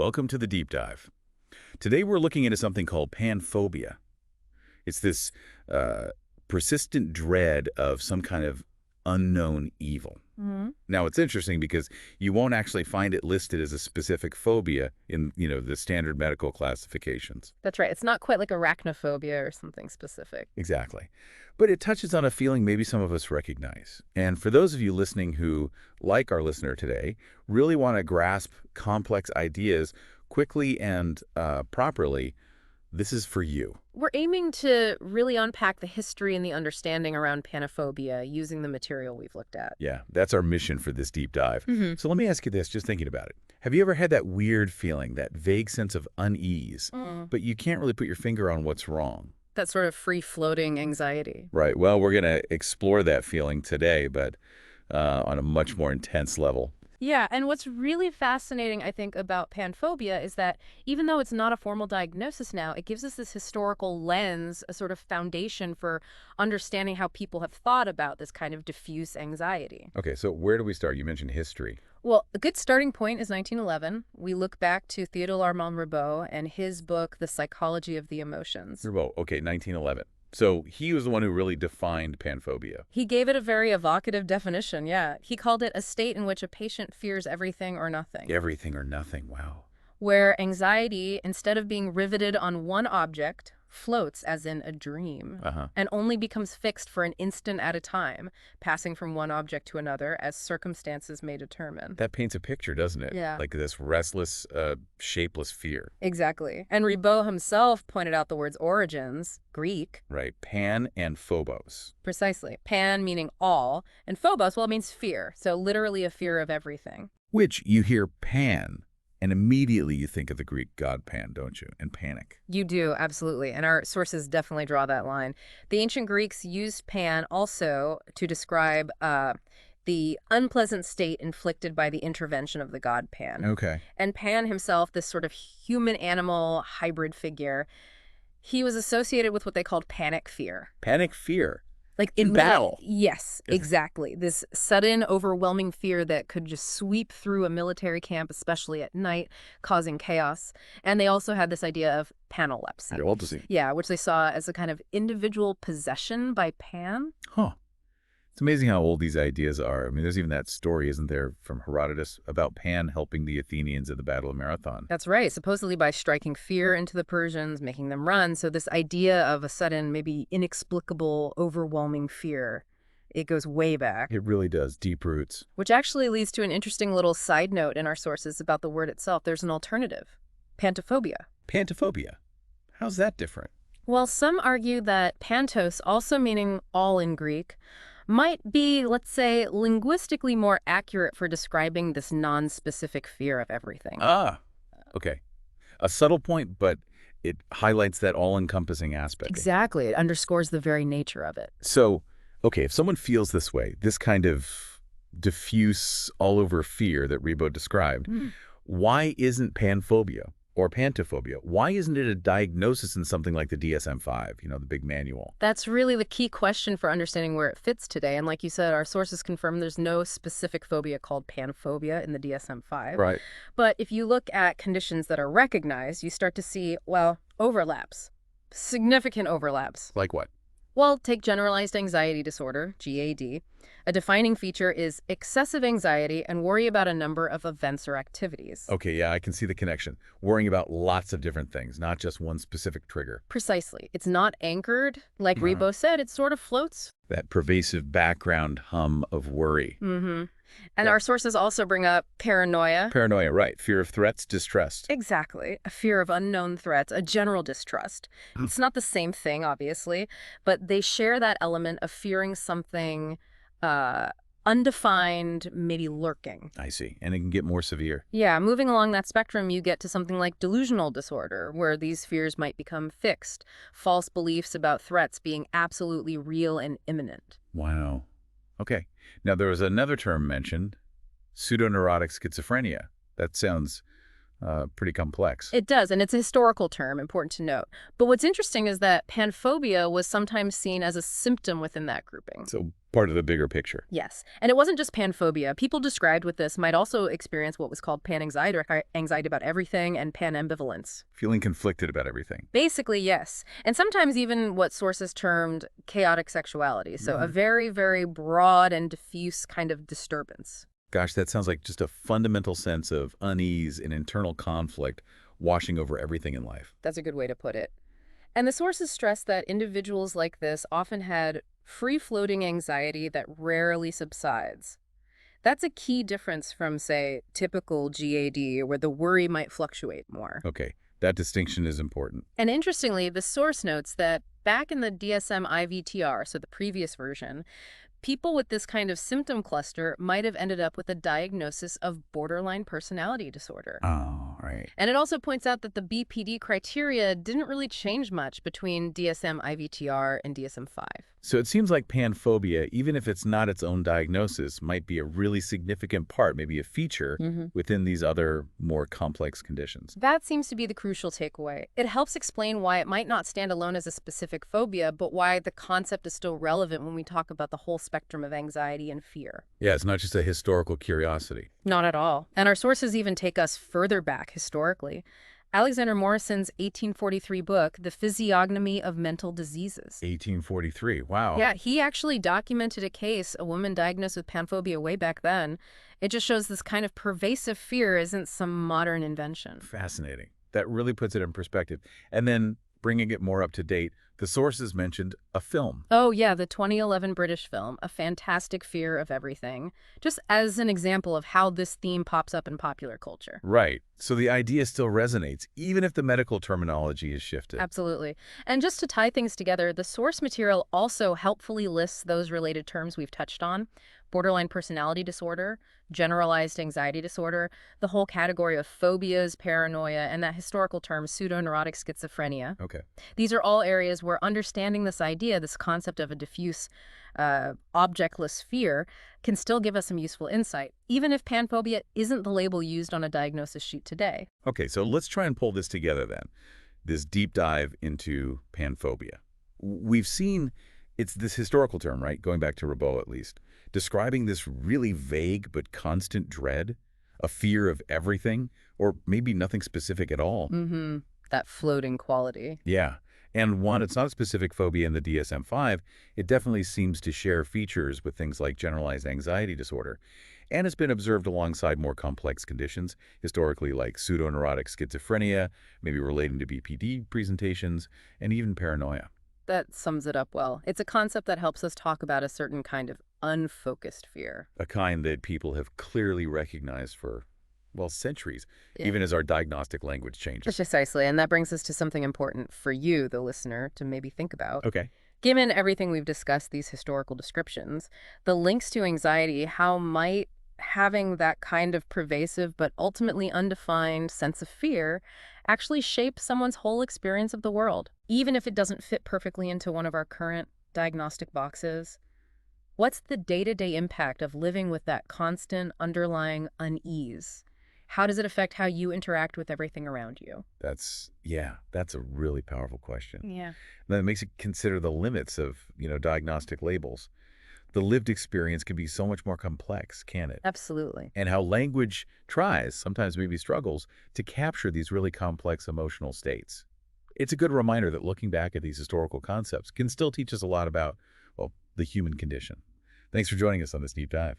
welcome to the deep dive. Today we're looking into something called panphobia. It's this persistent dread of some kind of unknown evil. Now, it's interesting because you won't actually find it listed as a specific phobia in, the standard medical classifications. That's right. It's not quite like arachnophobia or something specific. Exactly. But it touches on a feeling maybe some of us recognize. And for those of you listening who, like our listener today, really want to grasp complex ideas quickly and properly, this is for you. We're aiming to really unpack the history and the understanding around panphobia using the material we've looked at. Yeah, that's our mission for this deep dive. So let me ask you this, just thinking about it. Have you ever had that weird feeling, that vague sense of unease, but you can't really put your finger on what's wrong? That sort of free-floating anxiety. Right. Well, we're going to explore that feeling today, but on a much more intense level. Yeah, and what's really fascinating, I think, about panphobia is that even though it's not a formal diagnosis now, it gives us this historical lens, a sort of foundation for understanding how people have thought about this kind of diffuse anxiety. Okay, so where do we start? You mentioned history. Well, a good starting point is 1911. We look back to Theodore Armand Ribot and his book, The Psychology of the Emotions. Ribot, okay, 1911. So he was the one who really defined panphobia. He gave it a very evocative definition, yeah. He called it a state in which a patient fears everything or nothing. Everything or nothing, wow. Where anxiety, instead of being riveted on one object, floats as in a dream, and only becomes fixed for an instant at a time, passing from one object to another as circumstances may determine. That paints a picture, doesn't it? Yeah. Like this restless, shapeless fear. Exactly. And Ribot himself pointed out the word's origins, Greek. Right, pan and phobos. Precisely. Pan meaning all, and phobos, well, it means fear, so literally a fear of everything. Which you hear pan, and immediately you think of the Greek god Pan, don't you? And panic. You do, absolutely. And our sources definitely draw that line. The ancient Greeks used Pan also to describe the unpleasant state inflicted by the intervention of the god Pan. Okay. And Pan himself, this sort of human-animal hybrid figure, he was associated with what they called panic fear. Panic fear. Like in battle. Yes, exactly. This sudden, overwhelming fear that could just sweep through a military camp, especially at night, causing chaos. And they also had this idea of panolepsy. Yeah, which they saw as a kind of individual possession by Pan. Huh. It's amazing how old these ideas are. I mean, there's even that story, isn't there, from Herodotus about Pan helping the Athenians at the Battle of Marathon. That's right, supposedly by striking fear into the Persians, making them run. So this idea of a sudden, maybe inexplicable, overwhelming fear, it goes way back. It really does, deep roots. Which actually leads to an interesting little side note in our sources about the word itself. There's an alternative, pantophobia. Pantophobia. How's that different? Well, some argue that pantos, also meaning all in Greek, might be, let's say, linguistically more accurate for describing this non-specific fear of everything. Ah, okay. A subtle point, but it highlights that all-encompassing aspect. Exactly. It underscores the very nature of it. So, okay, if someone feels this way, this kind of diffuse, all-over fear that Ribot described, why isn't panphobia or pantophobia, why isn't it a diagnosis in something like the DSM-5, the big manual? That's really the key question for understanding where it fits today. And like you said, our sources confirm there's no specific phobia called panphobia in the DSM-5. Right. But if you look at conditions that are recognized, you start to see, well, overlaps. Significant overlaps. Like what? Well, take generalized anxiety disorder, GAD. A defining feature is excessive anxiety and worry about a number of events or activities. Okay, yeah, I can see the connection. Worrying about lots of different things, not just one specific trigger. Precisely. It's not anchored. Like Ribot said, it sort of floats. That pervasive background hum of worry. And our sources also bring up paranoia. Paranoia, right. Fear of threats, distrust. Exactly. A fear of unknown threats, a general distrust. It's not the same thing, obviously, but they share that element of fearing something undefined, maybe lurking. I see. And it can get more severe. Yeah, moving along that spectrum, you get to something like delusional disorder, where these fears might become fixed, false beliefs about threats being absolutely real and imminent. Wow. Okay. Now, there was another term mentioned, pseudoneurotic schizophrenia. That sounds pretty complex. It does, and it's a historical term, important to note. But what's interesting is that panphobia was sometimes seen as a symptom within that grouping. So Part of the bigger picture. Yes. And it wasn't just panphobia. People described with this might also experience what was called pananxiety, or anxiety about everything, and panambivalence. Feeling conflicted about everything. Basically, yes. And sometimes even what sources termed chaotic sexuality. So a very, very broad and diffuse kind of disturbance. Gosh, that sounds like just a fundamental sense of unease and internal conflict washing over everything in life. That's a good way to put it. And the sources stress that individuals like this often had free-floating anxiety that rarely subsides. That's a key difference from, say, typical GAD, where the worry might fluctuate more. Okay, that distinction is important. And interestingly, the source notes that back in the DSM-IVTR, so the previous version, people with this kind of symptom cluster might have ended up with a diagnosis of borderline personality disorder. Oh, right. And it also points out that the BPD criteria didn't really change much between DSM-IVTR and DSM-5. So it seems like panphobia, even if it's not its own diagnosis, might be a really significant part, maybe a feature, within these other more complex conditions. That seems to be the crucial takeaway. It helps explain why it might not stand alone as a specific phobia, but why the concept is still relevant when we talk about the whole spectrum of anxiety and fear. Yeah, it's not just a historical curiosity. Not at all. And our sources even take us further back historically. Alexander Morrison's 1843 book, The Physiognomy of Mental Diseases. 1843, wow. Yeah, he actually documented a case, a woman diagnosed with panphobia way back then. It just shows this kind of pervasive fear isn't some modern invention. Fascinating. That really puts it in perspective. And then, bringing it more up to date, the sources mentioned a film. Oh, yeah, the 2011 British film, A Fantastic Fear of Everything, just as an example of how this theme pops up in popular culture. Right. So the idea still resonates, even if the medical terminology is shifted. Absolutely. And just to tie things together, the source material also helpfully lists those related terms we've touched on: borderline personality disorder, generalized anxiety disorder, the whole category of phobias, paranoia, and that historical term pseudoneurotic schizophrenia. Okay. These are all areas where understanding this idea, this concept of a diffuse, objectless fear, can still give us some useful insight, even if panphobia isn't the label used on a diagnosis sheet today. Okay, so let's try and pull this together then, this deep dive into panphobia. We've seen it's this historical term, right, going back to Ribot at least, describing this really vague but constant dread, a fear of everything, or maybe nothing specific at all. That floating quality. Yeah. And one, it's not a specific phobia in the DSM-5. It definitely seems to share features with things like generalized anxiety disorder, and has been observed alongside more complex conditions, historically like pseudoneurotic schizophrenia, maybe relating to BPD presentations, and even paranoia. That sums it up well. It's a concept that helps us talk about a certain kind of unfocused fear. A kind that people have clearly recognized for, well, centuries, even as our diagnostic language changes. Precisely, and that brings us to something important for you, the listener, to maybe think about. Okay. Given everything we've discussed, these historical descriptions, the links to anxiety, how might having that kind of pervasive but ultimately undefined sense of fear actually shape someone's whole experience of the world, even if it doesn't fit perfectly into one of our current diagnostic boxes? What's the day-to-day impact of living with that constant underlying unease? How does it affect how you interact with everything around you? That's a really powerful question. Yeah. That makes you consider the limits of, diagnostic labels. The lived experience can be so much more complex, can it? Absolutely. And how language tries, sometimes maybe struggles, to capture these really complex emotional states. It's a good reminder that looking back at these historical concepts can still teach us a lot about, well, the human condition. Thanks for joining us on this deep dive.